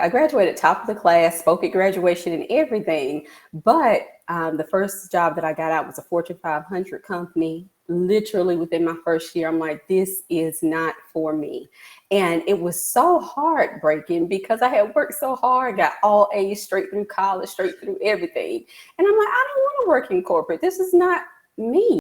I graduated top of the class, spoke at graduation and everything. But the first job that I got out was a Fortune 500 company. Literally within my first year, I'm like, this is not for me. And it was so heartbreaking because I had worked so hard, got all A's straight through college, straight through everything. And I'm like, I don't want to work in corporate. This is not me.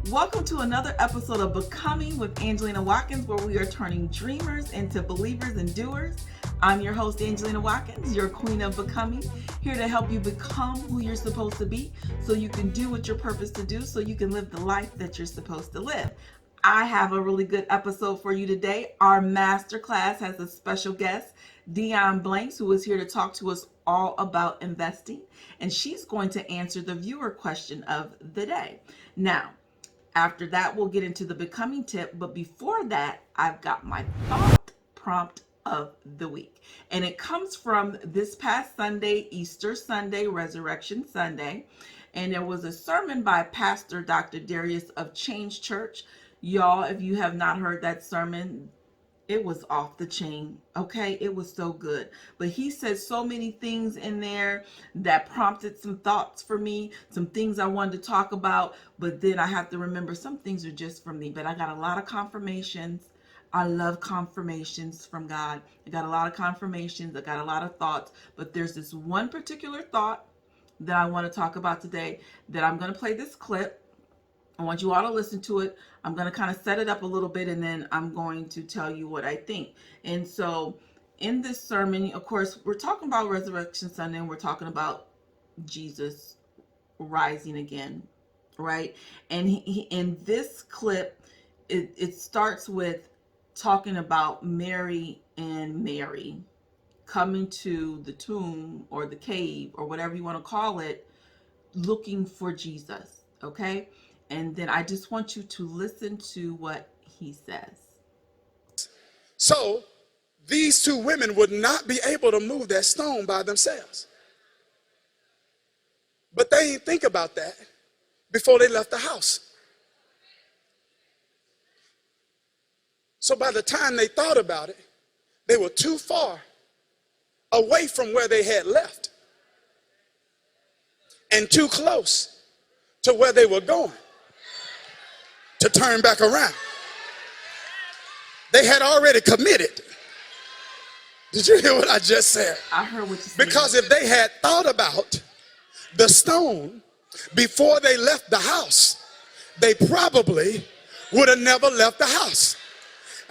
Welcome to another episode of Becoming with Angelina Watkins, where we are turning dreamers into believers and doers. I'm your host, Angelina Watkins, your queen of becoming, here to help you become who you're supposed to be so you can do what you're purposed to do, so you can live the life that you're supposed to live. I have a really good episode for you today. Our Masterclass has a special guest, Dionne Blanks, who is here to talk to us all about investing, and she's going to answer the viewer question of the day. Now, after that, we'll get into the becoming tip. But before that, I've got my thought prompt of the week. And it comes from this past Sunday, Easter Sunday, Resurrection Sunday. And there was a sermon by Pastor Dr. Dharius of Change Church. Y'all, if you have not heard that sermon, it was off the chain, okay? It was so good. But he said so many things in there that prompted some thoughts for me, some things I wanted to talk about, but then I have to remember some things are just for me. But I got a lot of confirmations. I love confirmations from God. I got a lot of confirmations. I got a lot of thoughts, but there's this one particular thought that I want to talk about today that I'm going to play this clip. I want you all to listen to it. I'm going to kind of set it up a little bit, and then I'm going to tell you what I think. And so in this sermon, of course, we're talking about Resurrection Sunday, and we're talking about Jesus rising again, right? And he in this clip, it starts with talking about Mary and Mary coming to the tomb or the cave or whatever you want to call it, looking for Jesus, okay? And then I just want you to listen to what he says. So these two women would not be able to move that stone by themselves. But they didn't think about that before they left the house. So by the time they thought about it, they were too far away from where they had left and too close to where they were going to turn back around. They had already committed. Did you hear what I just said? I heard what you said. Because if they had thought about the stone before they left the house, they probably would have never left the house.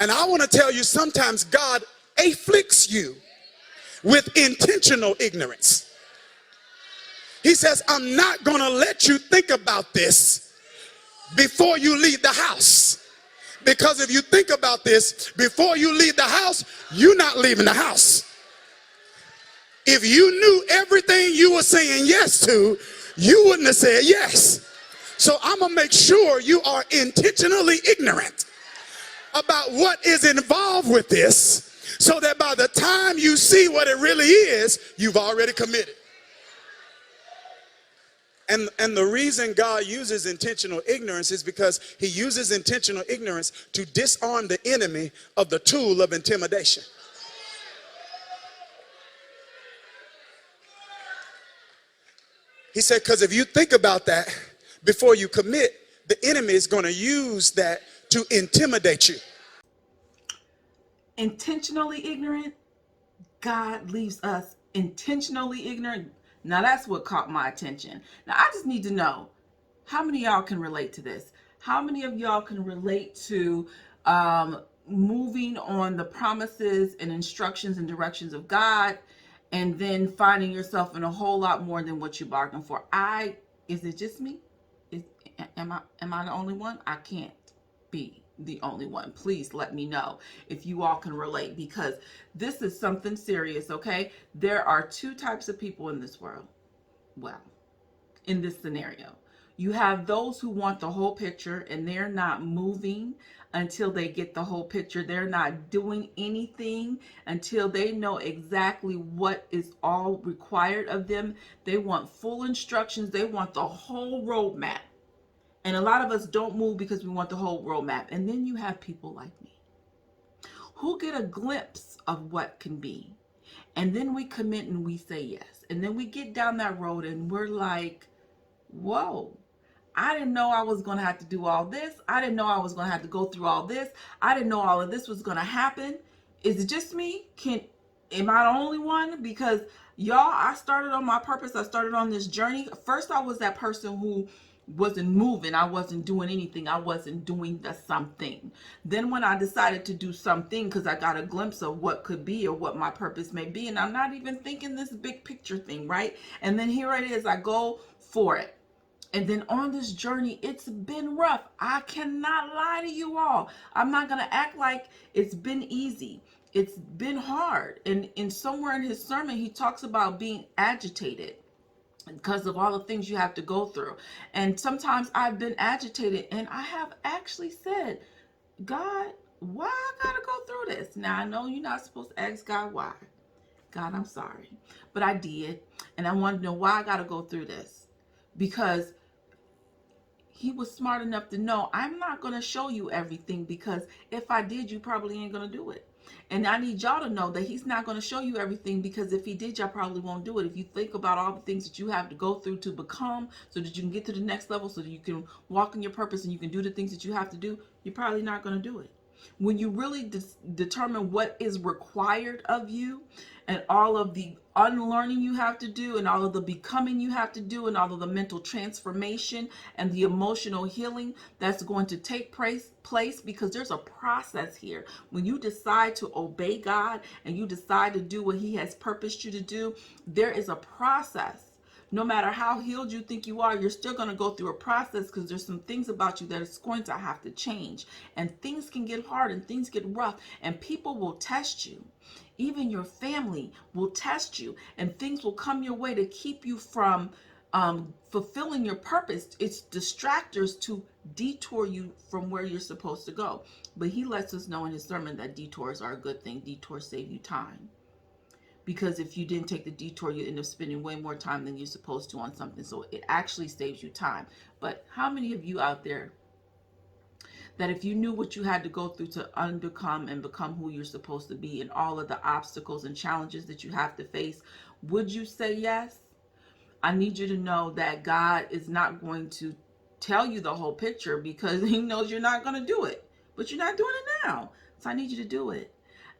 And I want to tell you, sometimes God afflicts you with intentional ignorance. He says, I'm not going to let you think about this before you leave the house. Because if you think about this before you leave the house, you're not leaving the house. If you knew everything you were saying yes to, you wouldn't have said yes. So I'm going to make sure you are intentionally ignorant about what is involved with this, so that by the time you see what it really is, you've already committed. And the reason God uses intentional ignorance is because he uses intentional ignorance to disarm the enemy of the tool of intimidation. He said, because if you think about that before you commit, the enemy is going to use that to intimidate you. Intentionally ignorant, God leaves us intentionally ignorant. Now that's what caught my attention. Now I just need to know, how many of y'all can relate to this? How many of y'all can relate to moving on the promises and instructions and directions of God, and then finding yourself in a whole lot more than what you bargained for? Is it just me? Am I the only one? I can't be the only one. Please let me know if you all can relate, because this is something serious, okay? There are two types of people in this world. Well, in this scenario, you have those who want the whole picture, and they're not moving until they get the whole picture. They're not doing anything until they know exactly what is all required of them. They want full instructions. They want the whole roadmap. And a lot of us don't move because we want the whole roadmap. And then you have people like me who get a glimpse of what can be. And then we commit and we say yes. And then we get down that road and we're like, whoa, I didn't know I was going to have to do all this. I didn't know I was going to have to go through all this. I didn't know all of this was going to happen. Is it just me? Am I the only one? Because y'all, I started on my purpose. I started on this journey. First, I was that person who wasn't moving. I wasn't doing anything. I wasn't doing the something. Then when I decided to do something, because I got a glimpse of what could be or what my purpose may be, and I'm not even thinking this big picture thing, right? And then here it is. I go for it. And then on this journey, it's been rough. I cannot lie to you all. I'm not going to act like it's been easy. It's been hard. And somewhere in his sermon, he talks about being agitated because of all the things you have to go through. And sometimes I've been agitated and I have actually said, God, why I gotta go through this? Now I know you're not supposed to ask God why. God, I'm sorry. But I did. And I wanted to know why I gotta go through this. Because he was smart enough to know I'm not going to show you everything, because if I did, you probably ain't going to do it. And I need y'all to know that he's not going to show you everything, because if he did, y'all probably won't do it. If you think about all the things that you have to go through to become so that you can get to the next level, so that you can walk in your purpose and you can do the things that you have to do, you're probably not going to do it. When you really determine what is required of you and all of the unlearning you have to do and all of the becoming you have to do and all of the mental transformation and the emotional healing that's going to take place, because there's a process here. When you decide to obey God and you decide to do what he has purposed you to do, there is a process. No matter how healed you think you are, you're still going to go through a process, because there's some things about you that is going to have to change. And things can get hard and things get rough, and people will test you. Even your family will test you, and things will come your way to keep you from fulfilling your purpose. It's distractors to detour you from where you're supposed to go. But he lets us know in his sermon that detours are a good thing. Detours save you time. Because if you didn't take the detour, you end up spending way more time than you're supposed to on something. So it actually saves you time. But how many of you out there that if you knew what you had to go through to unbecome and become who you're supposed to be, and all of the obstacles and challenges that you have to face, would you say yes? I need you to know that God is not going to tell you the whole picture, because he knows you're not going to do it. But you're not doing it now. So I need you to do it.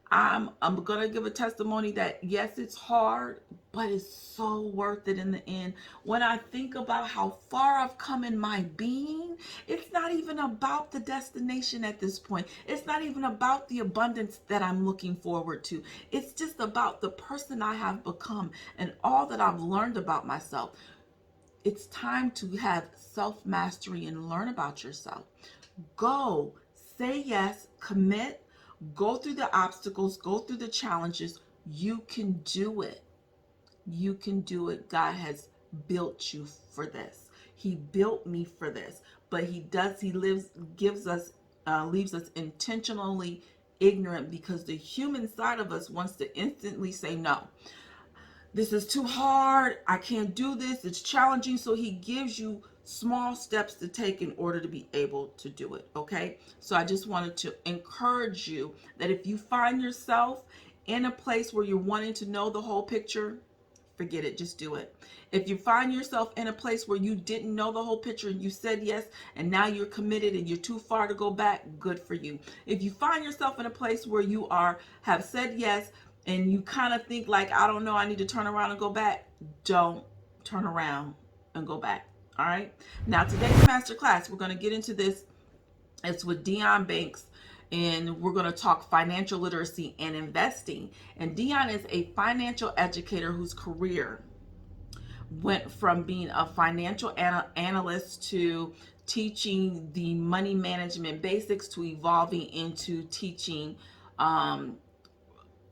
I'm going to give a testimony that, yes, it's hard, but it's so worth it in the end. When I think about how far I've come in my being, it's not even about the destination at this point. It's not even about the abundance that I'm looking forward to. It's just about the person I have become and all that I've learned about myself. It's time to have self-mastery and learn about yourself. Go, say yes, commit. Go through the obstacles, go through the challenges. You can do it. You can do it. God has built you for this. He built me for this. But leaves us intentionally ignorant, because the human side of us wants to instantly say no. This is too hard. I can't do this. It's challenging. So he gives you small steps to take in order to be able to do it. Okay. So I just wanted to encourage you that if you find yourself in a place where you're wanting to know the whole picture, forget it. Just do it. If you find yourself in a place where you didn't know the whole picture and you said yes, and now you're committed and you're too far to go back, good for you. If you find yourself in a place where you have said yes, and you kind of think like, I don't know, I need to turn around and go back, don't turn around and go back. All right. Now, today's masterclass, we're going to get into this. It's with Dionne Blanks, and we're going to talk financial literacy and investing. And Dionne is a financial educator whose career went from being a financial analyst to teaching the money management basics to evolving into teaching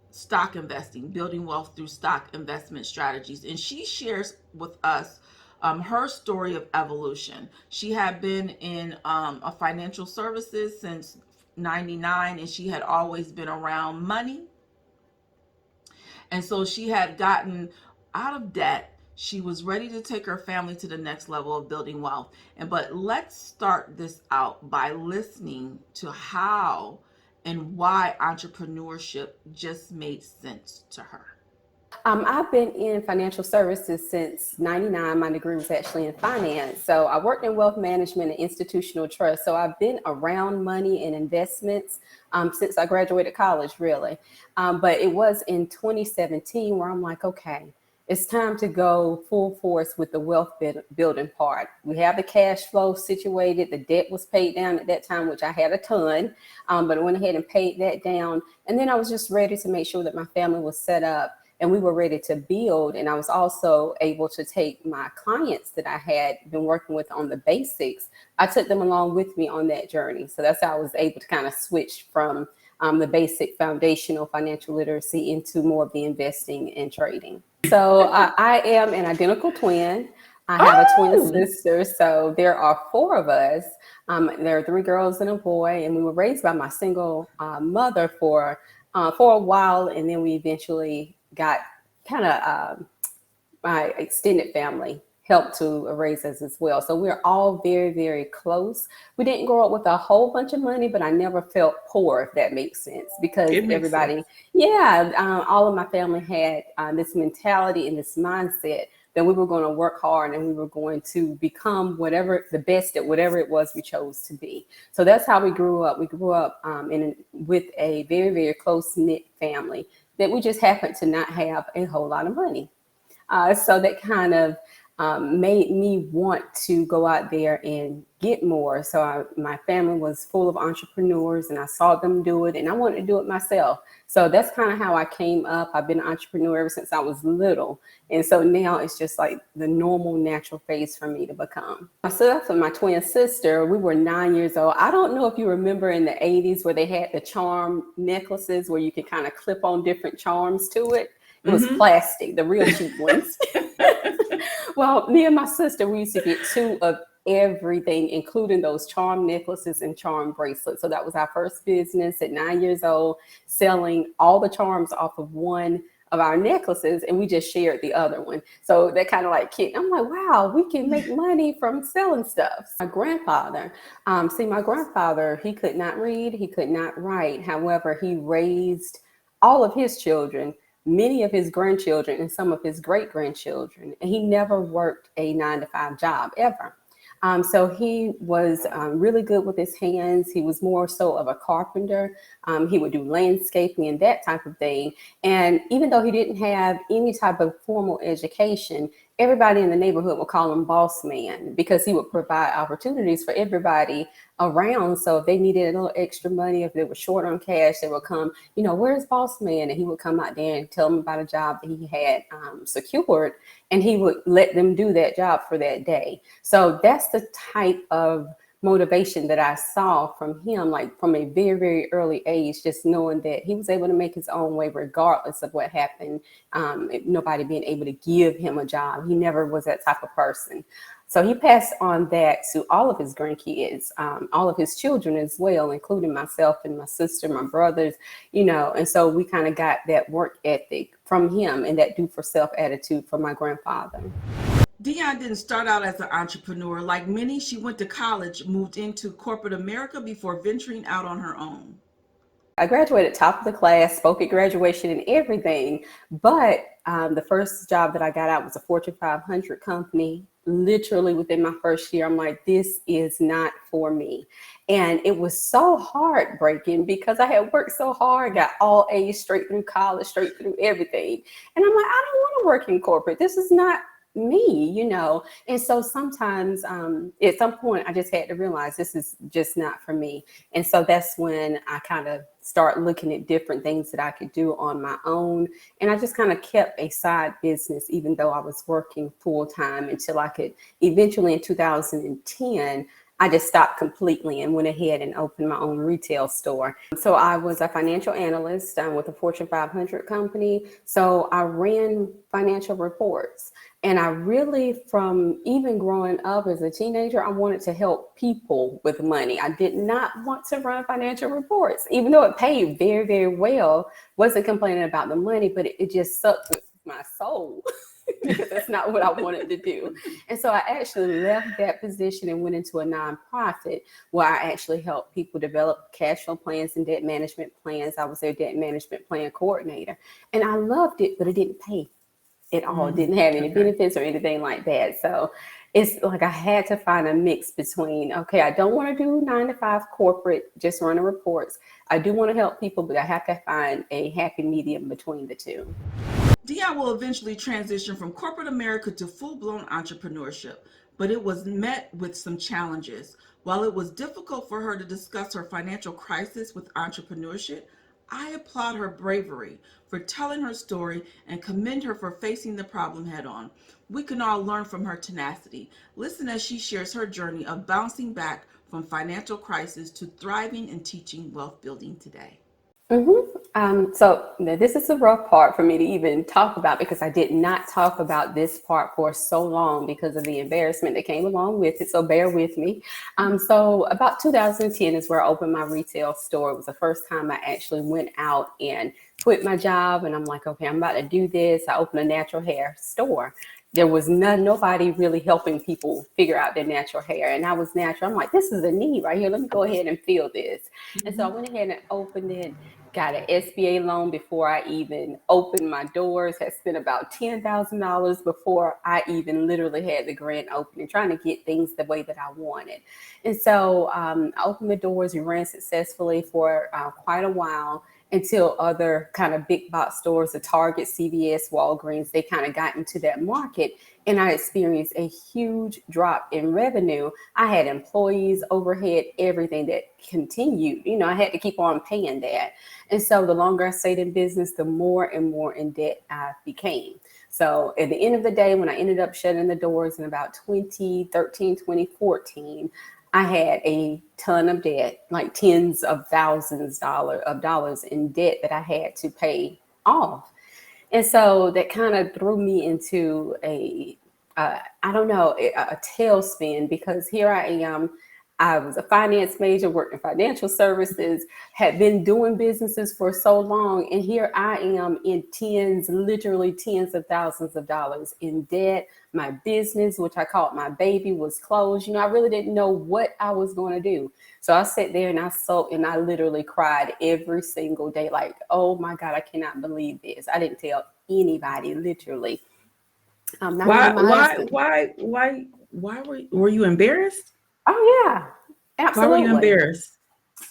stock investing, building wealth through stock investment strategies. And she shares with us her story of evolution. She had been in a financial services since 99, and she had always been around money. And so she had gotten out of debt. She was ready to take her family to the next level of building wealth. But let's start this out by listening to how and why entrepreneurship just made sense to her. I've been in financial services since '99. My degree was actually in finance. So I worked in wealth management and institutional trust. So I've been around money and investments since I graduated college, really. But it was in 2017 where I'm like, okay, it's time to go full force with the wealth building part. We have the cash flow situated. The debt was paid down at that time, which I had a ton, but I went ahead and paid that down. And then I was just ready to make sure that my family was set up and we were ready to build. And I was also able to take my clients that I had been working with on the basics. I took them along with me on that journey. So that's how I was able to kind of switch from the basic foundational financial literacy into more of the investing and trading. So I am an identical twin. I have a twin sister. So there are four of us. There are three girls and a boy, and we were raised by my single mother for a while, and then we eventually got kind of my extended family helped to raise us as well. So we're all very, very close. We didn't grow up with a whole bunch of money, but I never felt poor, if that makes sense, because everybody, all of my family had this mentality and this mindset that we were going to work hard and we were going to become the best at whatever it was we chose to be. So that's how we grew up. We grew up with a very, very close-knit family that we just happened to not have a whole lot of money. So that kind of made me want to go out there and get more. So my family was full of entrepreneurs and I saw them do it and I wanted to do it myself. So that's kind of how I came up. I've been an entrepreneur ever since I was little. And so now it's just like the normal, natural phase for me to become. Myself and my twin sister, we were 9 years old. I don't know if you remember in the 80s where they had the charm necklaces where you could kind of clip on different charms to it. It was plastic, the real cheap ones. Well, me and my sister, we used to get two of everything, including those charm necklaces and charm bracelets. So that was our first business at 9 years old, selling all the charms off of one of our necklaces, and we just shared the other one. So that kind of like kicked. I'm like, wow, we can make money from selling stuff. My grandfather, my grandfather, he could not read, he could not write. However, he raised all of his children, many of his grandchildren and some of his great-grandchildren. And he never worked a 9-to-5 job ever. So he was really good with his hands. He was more so of a carpenter. He would do landscaping and that type of thing. And even though he didn't have any type of formal education, everybody in the neighborhood would call him boss man because he would provide opportunities for everybody around. So if they needed a little extra money, if they were short on cash, they would come, where's boss man? And he would come out there and tell them about a job that he had secured, and he would let them do that job for that day. So that's the type of motivation that I saw from him, like from a very, very early age, just knowing that he was able to make his own way regardless of what happened. Nobody being able to give him a job. He never was that type of person. So he passed on that to all of his grandkids, all of his children as well, including myself and my sister, my brothers, and so we kind of got that work ethic from him and that do for self attitude from my grandfather. Dionne didn't start out as an entrepreneur. Like many, she went to college, moved into corporate America before venturing out on her own. I graduated top of the class, spoke at graduation and everything, but the first job that I got out was a Fortune 500 company. Literally within my first year, I'm like, this is not for me. And it was so heartbreaking because I had worked so hard, got all A's straight through college, straight through everything. And I'm like, I don't want to work in corporate. This is not me, And so sometimes at some point I just had to realize this is just not for me. And so that's when I kind of start looking at different things that I could do on my own. And I just kind of kept a side business, even though I was working full time, until I could eventually in 2010, I just stopped completely and went ahead and opened my own retail store. So I was a financial analyst with a Fortune 500 company. So I ran financial reports. And I really, from even growing up as a teenager, I wanted to help people with money. I did not want to run financial reports, even though it paid very, very well. Wasn't complaining about the money, but it just sucked with my soul. because that's not what I wanted to do. And so I actually left that position and went into a nonprofit where I actually help people develop cash flow plans and debt management plans. I was their debt management plan coordinator, and I loved it, but it didn't pay at all. It didn't have any benefits or anything like that. So it's like I had to find a mix between, okay, I don't want to do 9 to 5 corporate, just running reports. I do want to help people, but I have to find a happy medium between the two. Dionne will eventually transition from corporate America to full-blown entrepreneurship, but it was met with some challenges. While it was difficult for her to discuss her financial crisis with entrepreneurship, I applaud her bravery for telling her story and commend her for facing the problem head on. We can all learn from her tenacity. Listen as she shares her journey of bouncing back from financial crisis to thriving and teaching wealth building today. So this is the rough part for me to even talk about, because I did not talk about this part for so long because of the embarrassment that came along with it. So bear with me. So about 2010 is where I opened my retail store. It was the first time I actually went out and quit my job. And I'm like, okay, I'm about to do this. I opened a natural hair store. There was nobody really helping people figure out their natural hair. And I was natural. I'm like, this is a need right here. Let me go ahead and fill this. And so I went ahead and opened it, got an SBA loan before I even opened my doors, had spent about $10,000 before I even literally had the grand opening, trying to get things the way that I wanted. And so I opened the doors. We ran successfully for quite a while, until other kind of big box stores, the Target, CVS, Walgreens, they kind of got into that market. And I experienced a huge drop in revenue. I had employees, overhead, everything that continued. I had to keep on paying that. And so the longer I stayed in business, the more and more in debt I became. So at the end of the day, when I ended up shutting the doors in about 2013, 2014, I had a ton of debt, like tens of thousands of dollars in debt that I had to pay off. And so that kind of threw me into a tailspin, because here I am. I was a finance major, worked in financial services, had been doing businesses for so long. And here I am in literally tens of thousands of dollars in debt. My business, which I called my baby, was closed. I really didn't know what I was going to do. So I sat there and I sulked and I literally cried every single day. Like, oh my God, I cannot believe this. I didn't tell anybody, literally. Why were you embarrassed? Oh yeah, Why were you absolutely. embarrassed?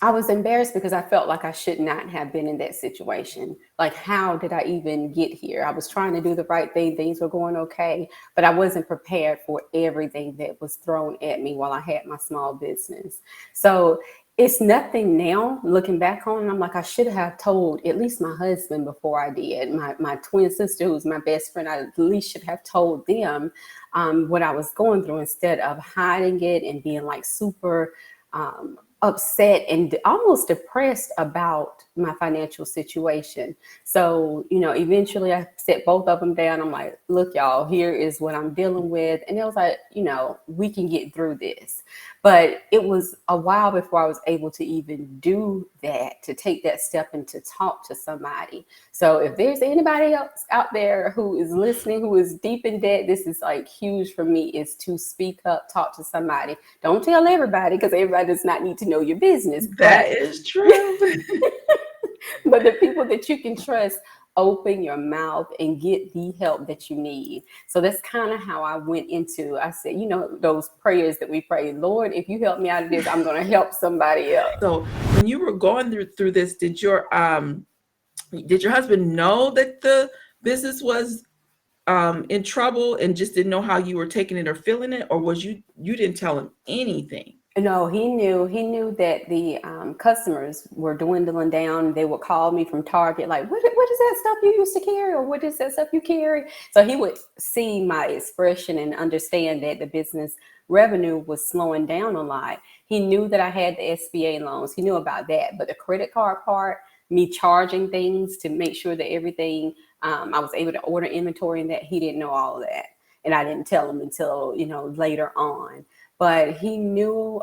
I was embarrassed because I felt like I should not have been in that situation. Like, how did I even get here? I was trying to do the right thing. Things were going okay, but I wasn't prepared for everything that was thrown at me while I had my small business. So it's nothing now looking back on. I'm like, I should have told at least my husband before I did. My twin sister, who's my best friend, I at least should have told them what I was going through, instead of hiding it and being like super upset and almost depressed about my financial situation. So, eventually I set both of them down. I'm like, look, y'all, here is what I'm dealing with. And it was like, we can get through this. But it was a while before I was able to even do that, to take that step and to talk to somebody. So if there's anybody else out there who is listening, who is deep in debt, this is like huge for me, is to speak up, talk to somebody. Don't tell everybody, because everybody does not need to know your business. That is true. But the people that you can trust, open your mouth and get the help that you need. So that's kind of how I went into, I said, those prayers that we pray, Lord, if you help me out of this, I'm going to help somebody else. So when you were going through this, did your husband know that the business was in trouble and just didn't know how you were taking it or feeling it? Or was you didn't tell him anything? No, he knew that the customers were dwindling down. They would call me from Target, like, what is that stuff you used to carry? Or what is that stuff you carry? So he would see my expression and understand that the business revenue was slowing down a lot. He knew that I had the SBA loans. He knew about that. But the credit card part, me charging things to make sure that everything, I was able to order inventory, and that, he didn't know all of that. And I didn't tell him until, later on. But he knew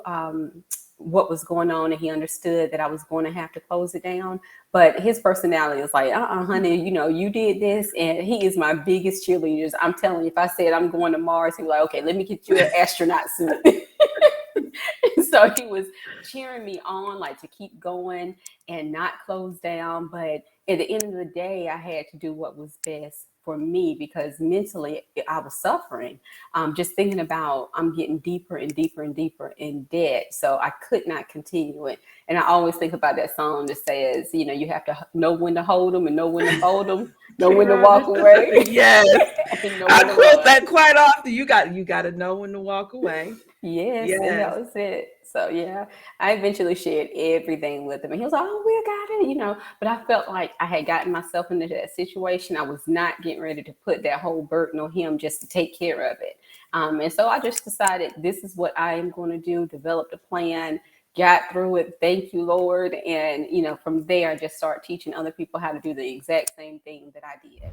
what was going on, and he understood that I was going to have to close it down. But his personality was like, honey, you did this. And he is my biggest cheerleader. I'm telling you, if I said I'm going to Mars, he was like, okay, let me get you an astronaut suit. So he was cheering me on, like, to keep going and not close down. But at the end of the day, I had to do what was best for me, because mentally I was suffering. Just thinking about, I'm getting deeper and deeper and deeper in debt. So I could not continue it. And I always think about that song that says, you have to know when to hold them and know when to fold them, know when to walk away. Yes. I quote that quite often. You got to know when to walk away. Yes, and that was it. So yeah, I eventually shared everything with him, and he was like, "Oh, we got it," But I felt like I had gotten myself into that situation. I was not getting ready to put that whole burden on him just to take care of it. And so I just decided, this is what I am going to do. Developed a plan, got through it. Thank you, Lord. And from there, I just started teaching other people how to do the exact same thing that I did.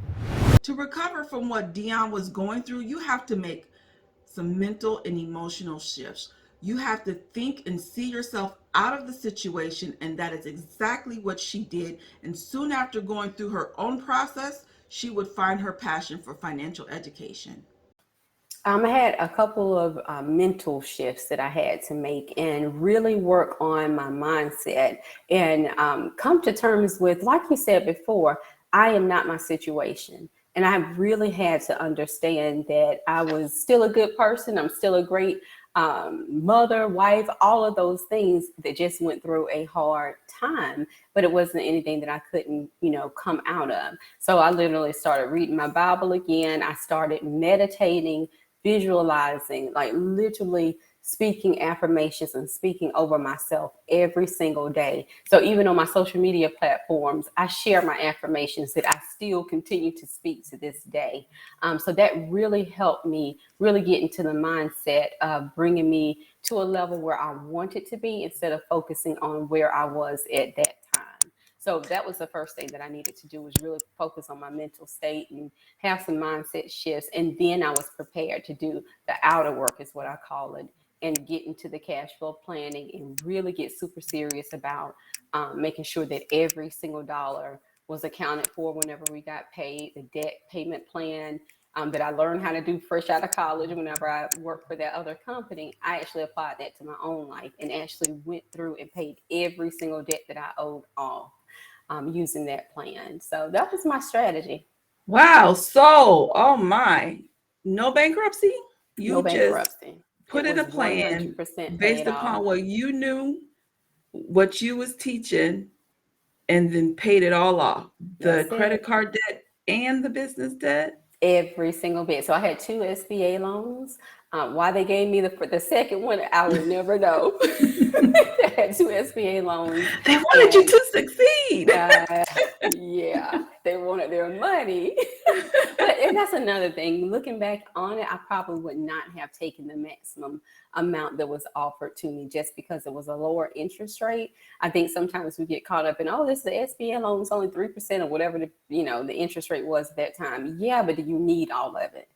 To recover from what Dionne was going through, you have to make some mental and emotional shifts. You have to think and see yourself out of the situation, and that is exactly what she did. And soon after going through her own process, she would find her passion for financial education. I had a couple of mental shifts that I had to make, and really work on my mindset, and come to terms with, like you said before, I am not my situation. And I really had to understand that I was still a good person. I'm still a great mother, wife, all of those things, that just went through a hard time, but it wasn't anything that I couldn't, come out of. So I literally started reading my Bible again. I started meditating, visualizing, like literally speaking affirmations and speaking over myself every single day. So even on my social media platforms, I share my affirmations that I still continue to speak to this day. So that really helped me really get into the mindset of bringing me to a level where I wanted to be, instead of focusing on where I was at that time. So that was the first thing that I needed to do, was really focus on my mental state and have some mindset shifts. And then I was prepared to do the outer work, is what I call it, and get into the cash flow planning and really get super serious about making sure that every single dollar was accounted for whenever we got paid. The debt payment plan that I learned how to do fresh out of college whenever I worked for that other company, I actually applied that to my own life and actually went through and paid every single debt that I owed off using that plan. So that was my strategy. Wow. So, oh my, no bankruptcy? No bankruptcy. Just put in a plan 100% based upon what you knew, what you was teaching, and then paid it all off. The credit card debt and the business debt? Every single bit. So I had 2 SBA loans. Why they gave me the second one, I will never know. I had 2 SBA loans. They wanted you to succeed. Yeah, they wanted their money. And that's another thing. Looking back on it, I probably would not have taken the maximum amount that was offered to me, just because it was a lower interest rate. I think sometimes we get caught up in, this is the SBA loan is only 3% or whatever the interest rate was at that time. Yeah, but do you need all of it?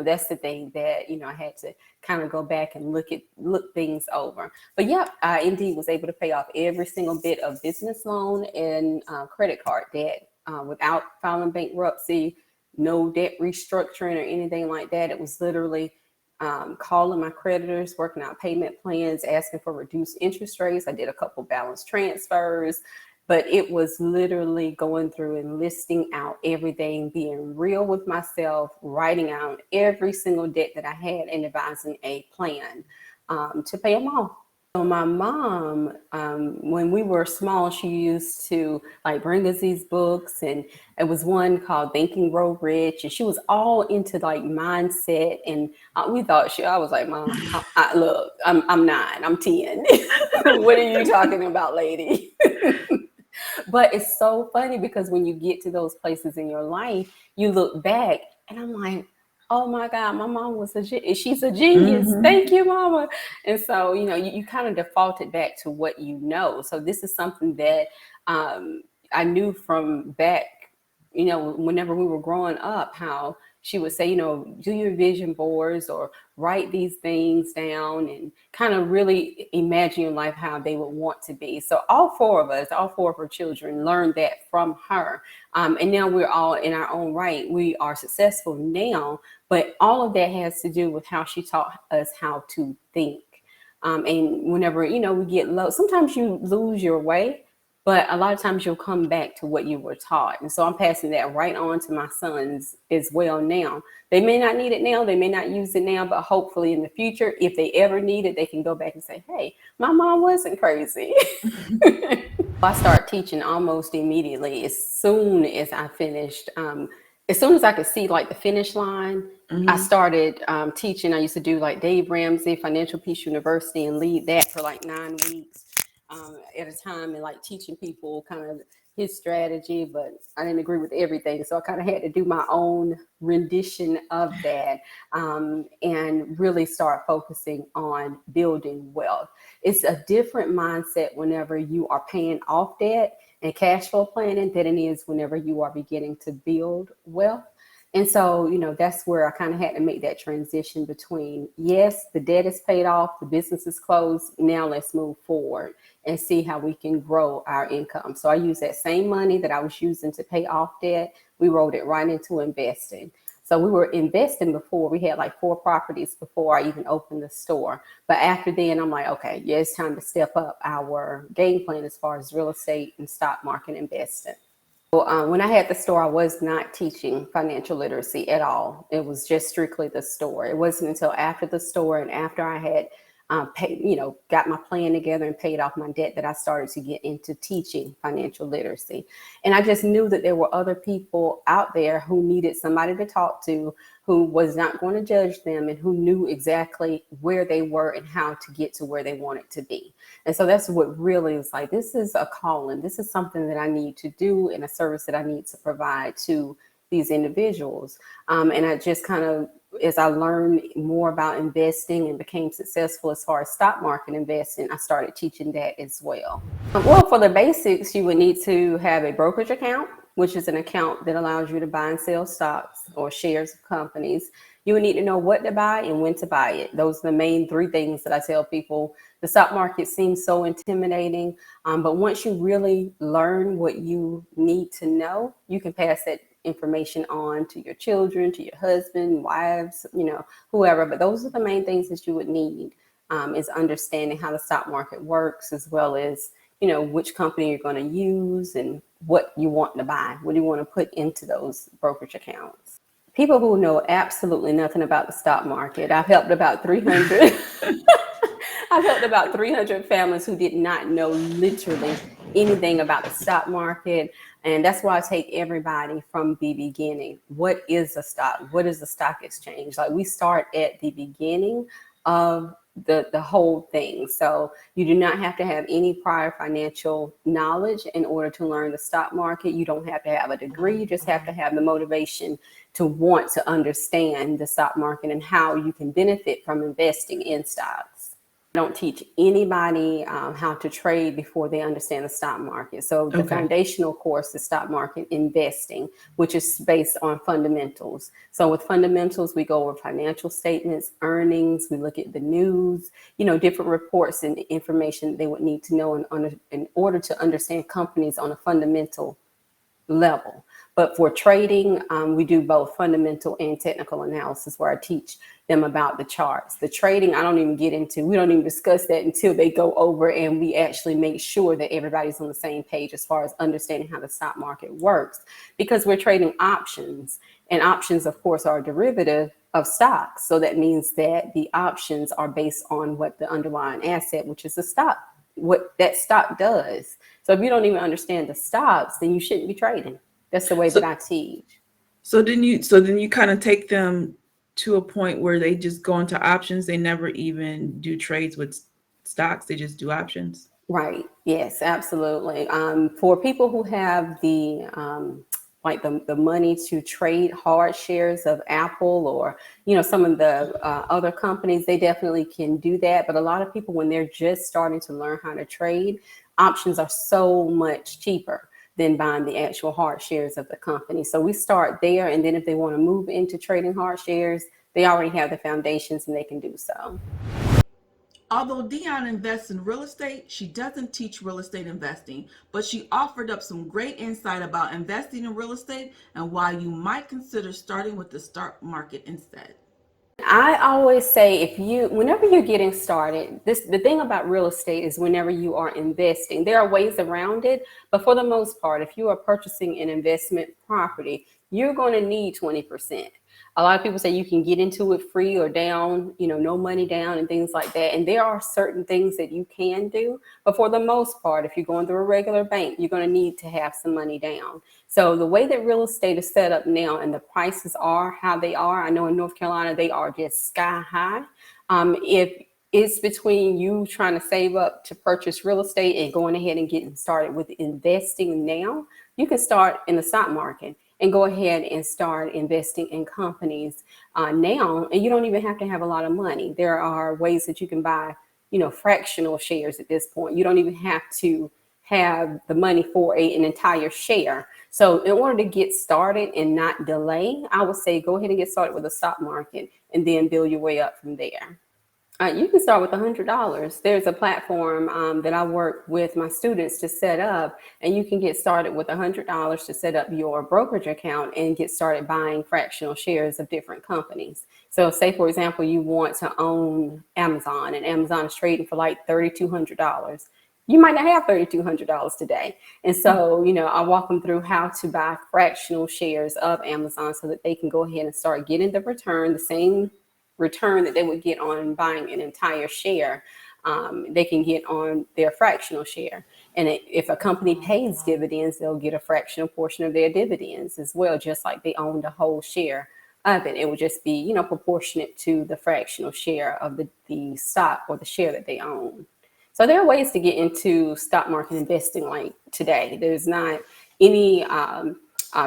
That's the thing that, I had to kind of go back and look things over. But yeah, I indeed was able to pay off every single bit of business loan and credit card debt without filing bankruptcy, no debt restructuring or anything like that. It was literally calling my creditors, working out payment plans, asking for reduced interest rates. I did a couple balance transfers. But it was literally going through and listing out everything, being real with myself, writing out every single debt that I had, and devising a plan to pay them off. So my mom, when we were small, she used to bring us these books, and it was one called Think and Grow Rich, and she was all into mindset. And we thought I was like, Mom, look, I'm 9, I'm 10. What are you talking about, lady? But it's so funny, because when you get to those places in your life, you look back and I'm like, oh my God, my mom she's a genius. Mm-hmm. Thank you, Mama. And so, you kind of defaulted back to what you know. So this is something that I knew from back, whenever we were growing up, how she would say, do your vision boards or write these things down and kind of really imagine your life how they would want to be. So all four of her children learned that from her. And now we're all in our own right. We are successful now, but all of that has to do with how she taught us how to think. And whenever, we get low, sometimes you lose your way, but a lot of times you'll come back to what you were taught. And so I'm passing that right on to my sons as well now. They may not need it now, they may not use it now, but hopefully in the future, if they ever need it, they can go back and say, hey, my mom wasn't crazy. I started teaching almost immediately as soon as I finished. As soon as I could see like the finish line, I started teaching. I used to do like Dave Ramsey, Financial Peace University, and lead that for like 9 weeks at a time, and like teaching people kind of his strategy, but I didn't agree with everything. So I kind of had to do my own rendition of that and really start focusing on building wealth. It's a different mindset whenever you are paying off debt and cash flow planning than it is whenever you are beginning to build wealth. And so, that's where I kind of had to make that transition between, yes, the debt is paid off, the business is closed. Now let's move forward and see how we can grow our income. So I use that same money that I was using to pay off debt. We rolled it right into investing. So we were investing before. We had like 4 properties before I even opened the store. But after then, I'm like, okay, yeah, it's time to step up our game plan as far as real estate and stock market investing. When I had the store, I was not teaching financial literacy at all. It was just strictly the store. It wasn't until after the store and after I had got my plan together and paid off my debt that I started to get into teaching financial literacy. And I just knew that there were other people out there who needed somebody to talk to, who was not going to judge them, and who knew exactly where they were and how to get to where they wanted to be. And so that's what really is like, this is a calling. This is something that I need to do and a service that I need to provide to these individuals. And I just kind of, as I learned more about investing and became successful as far as stock market investing, I started teaching that as well. Well, for the basics, you would need to have a brokerage account, which is an account that allows you to buy and sell stocks or shares of companies. You would need to know what to buy and when to buy it. Those are the main 3 things that I tell people. The stock market seems so intimidating, but once you really learn what you need to know, you can pass that information on to your children, to your husband, wives, whoever. But those are the main things that you would need, is understanding how the stock market works, as well as, which company you're going to use and what you want to buy, what you want to put into those brokerage accounts. People who know absolutely nothing about the stock market, I've helped about 300. I've helped about 300 families who did not know literally anything about the stock market. And that's why I take everybody from the beginning. What is a stock? What is a stock exchange? Like, we start at the beginning of the whole thing. So you do not have to have any prior financial knowledge in order to learn the stock market. You don't have to have a degree. You just have to have the motivation to want to understand the stock market and how you can benefit from investing in stocks. I don't teach anybody how to trade before they understand the stock market. So the foundational course is stock market investing, which is based on fundamentals. So with fundamentals, we go over financial statements, earnings, we look at the news, different reports and information they would need to know in order to understand companies on a fundamental level. But for trading, we do both fundamental and technical analysis, where I teach them about the charts. The trading, we don't even discuss that until they go over and we actually make sure that everybody's on the same page as far as understanding how the stock market works, because we're trading options, and options, of course, are a derivative of stocks. So that means that the options are based on what the underlying asset, which is the stock, what that stock does. So if you don't even understand the stocks, then you shouldn't be trading. That's the way that I teach. So then you kind of take them to a point where they just go into options. They never even do trades with stocks. They just do options. Right. Yes, absolutely. For people who have the money to trade hard shares of Apple or, some of the other companies, they definitely can do that. But a lot of people, when they're just starting to learn how to trade, options are so much cheaper. than buying the actual hard shares of the company. So we start there, and then if they want to move into trading hard shares, they already have the foundations and they can do so. Although Dionne invests in real estate, she doesn't teach real estate investing, but she offered up some great insight about investing in real estate and why you might consider starting with the stock market instead. I always say whenever you're getting started, the thing about real estate is whenever you are investing, there are ways around it, but for the most part, if you are purchasing an investment property, you're going to need 20%. A lot of people say you can get into it free or down, no money down and things like that. And there are certain things that you can do. But for the most part, if you're going through a regular bank, you're going to need to have some money down. So the way that real estate is set up now and the prices are how they are, I know in North Carolina, they are just sky high. If it's between you trying to save up to purchase real estate and going ahead and getting started with investing now, you can start in the stock market and go ahead and start investing in companies now. And you don't even have to have a lot of money. There are ways that you can buy, fractional shares at this point. You don't even have to have the money for an entire share. So in order to get started and not delay, I would say go ahead and get started with the stock market and then build your way up from there. You can start with $100. There's a platform that I work with my students to set up, and you can get started with $100 to set up your brokerage account and get started buying fractional shares of different companies. So say, for example, you want to own Amazon, and Amazon is trading for like $3,200. You might not have $3,200 today. And so, I walk them through how to buy fractional shares of Amazon so that they can go ahead and start getting the return, the same return that they would get on buying an entire share. They can get on their fractional share. And if a company pays dividends, they'll get a fractional portion of their dividends as well, just like they own the whole share of it. It would just be, proportionate to the fractional share of the stock or the share that they own. So there are ways to get into stock market investing like today. There's not any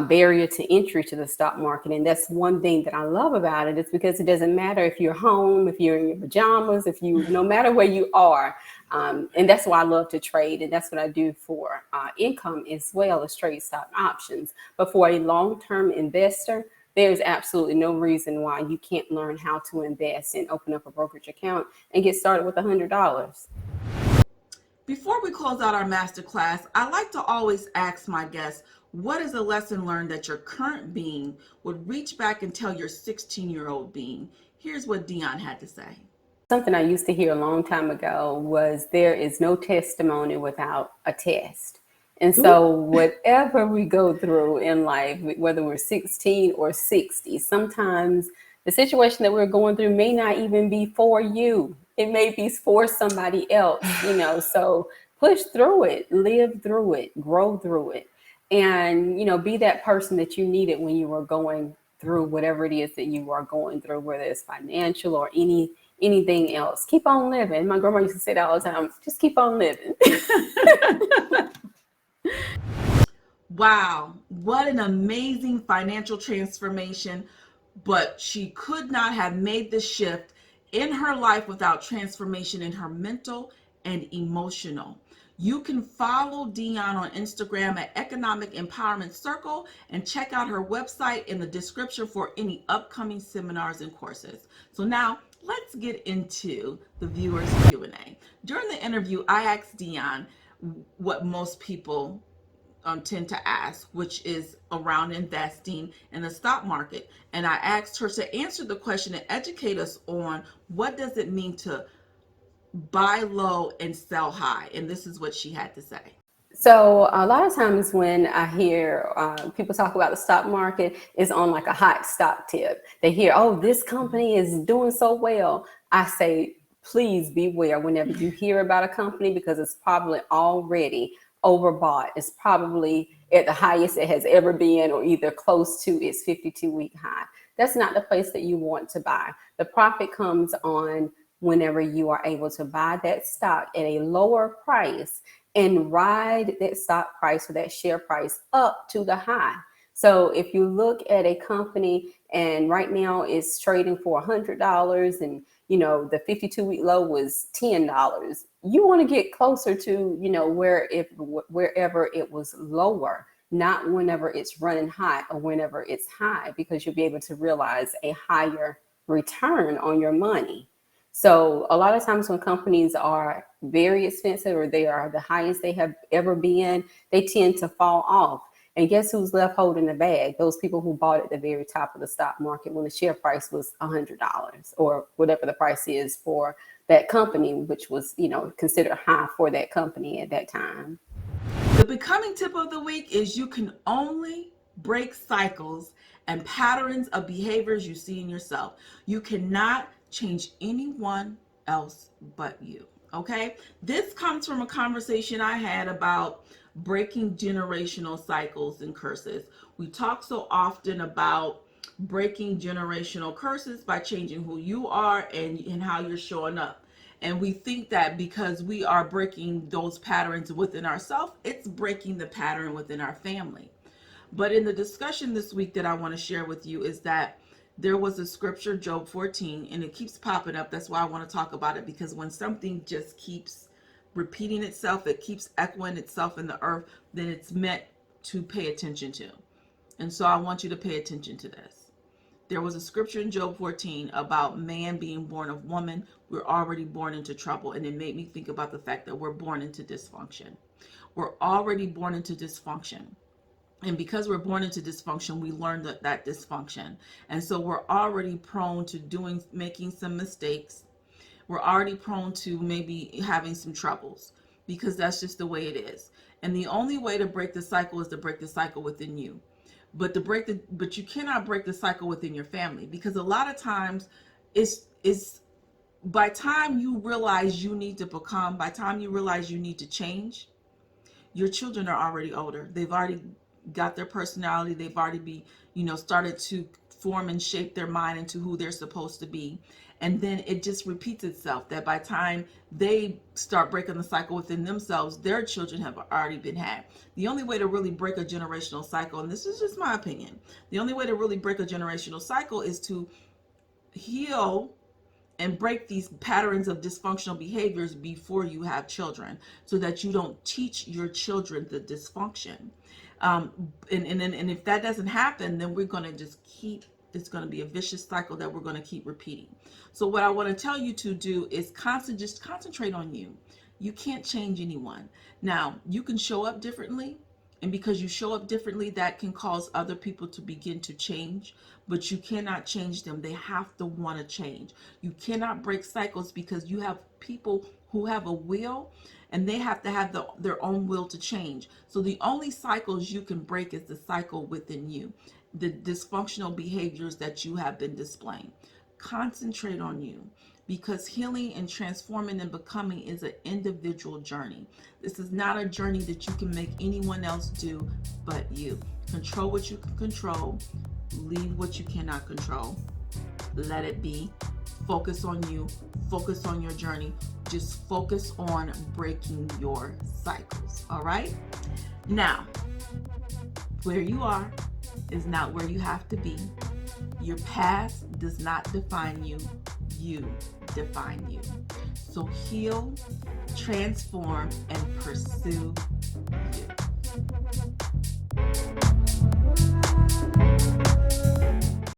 barrier to entry to the stock market. And that's one thing that I love about it. It's because it doesn't matter if you're home, if you're in your pajamas, no matter where you are. And that's why I love to trade. And that's what I do for income as well as trade stock options. But for a long-term investor, there's absolutely no reason why you can't learn how to invest and open up a brokerage account and get started with $100. Before we close out our masterclass, I like to always ask my guests, what is a lesson learned that your current being would reach back and tell your 16-year-old being? Here's what Dionne had to say. Something I used to hear a long time ago was there is no testimony without a test. And so whatever we go through in life, whether we're 16 or 60, sometimes the situation that we're going through may not even be for you. It may be for somebody else, so push through it, live through it, grow through it, and, be that person that you needed when you were going through whatever it is that you are going through, whether it's financial or anything else. Keep on living. My grandma used to say that all the time, just keep on living. Wow, what an amazing financial transformation. But she could not have made the shift in her life without transformation in her mental and emotional. You can follow Dionne on Instagram at Economic Empowerment Circle and check out her website in the description for any upcoming seminars and courses. So now let's get into the viewers Q&A. During the interview, I asked Dionne what most people tend to ask, which is around investing in the stock market. And I asked her to answer the question and educate us on what does it mean to buy low and sell high. And this is what she had to say. So a lot of times when I hear people talk about the stock market, it's on like a hot stock tip. They hear, oh, this company is doing so well. I say, please beware whenever you hear about a company, because it's probably already overbought. It's probably at the highest it has ever been, or either close to its 52-week high. That's not the place that you want to buy. The profit comes on whenever you are able to buy that stock at a lower price and ride that stock price or that share price up to the high. So if you look at a company and right now it's trading for $100 and the 52-week low was $10. You want to get closer to, wherever it was lower, not whenever it's running hot or whenever it's high, because you'll be able to realize a higher return on your money. So a lot of times when companies are very expensive or they are the highest they have ever been, they tend to fall off. And guess who's left holding the bag? Those people who bought at the very top of the stock market when the share price was $100 or whatever the price is for that company, which was, considered high for that company at that time. The becoming tip of the week is you can only break cycles and patterns of behaviors you see in yourself. You cannot change anyone else but you. Okay? This comes from a conversation I had about breaking generational cycles and curses. We talk so often about breaking generational curses by changing who you are and how you're showing up. And we think that because we are breaking those patterns within ourselves, it's breaking the pattern within our family. But in the discussion this week that I want to share with you is that there was a scripture, Job 14, and it keeps popping up. That's why I want to talk about it, because when something just keeps repeating itself, it keeps echoing itself in the earth, then it's meant to pay attention to. And so I want you to pay attention to this. There was a scripture in Job 14 about man being born of woman. We're already born into trouble. And it made me think about the fact that we're born into dysfunction. We're already born into dysfunction. And because we're born into dysfunction, we learn that dysfunction. And so we're already prone to making some mistakes. We're already prone to maybe having some troubles, because that's just the way it is. And the only way to break the cycle is to break the cycle within you. But you cannot break the cycle within your family, because a lot of times it's by time you realize you need to become, by time you realize you need to change, your children are already older. They've already got their personality. They've already started to form and shape their mind into who they're supposed to be. And then it just repeats itself, that by the time they start breaking the cycle within themselves, their children have already been had. The only way to really break a generational cycle, and this is just my opinion, the only way to really break a generational cycle is to heal and break these patterns of dysfunctional behaviors before you have children, so that you don't teach your children the dysfunction. And if that doesn't happen, then we're going to just it's going to be a vicious cycle that we're going to keep repeating. So what I want to tell you to do is just concentrate on you. You can't change anyone. Now, you can show up differently, and because you show up differently, that can cause other people to begin to change, but you cannot change them. They have to want to change. You cannot break cycles, because you have people who have a will, and they have to have their own will to change. So the only cycles you can break is the cycle within you, the dysfunctional behaviors that you have been displaying. Concentrate on you, because healing and transforming and becoming is an individual journey. This is not a journey that you can make anyone else do but you. Control what you can control. Leave what you cannot control. Let it be. Focus on you. Focus on your journey. Just focus on breaking your cycles. All right? Now, where you are is not where you have to be. Your past does not define you. You define you. So heal, transform, and pursue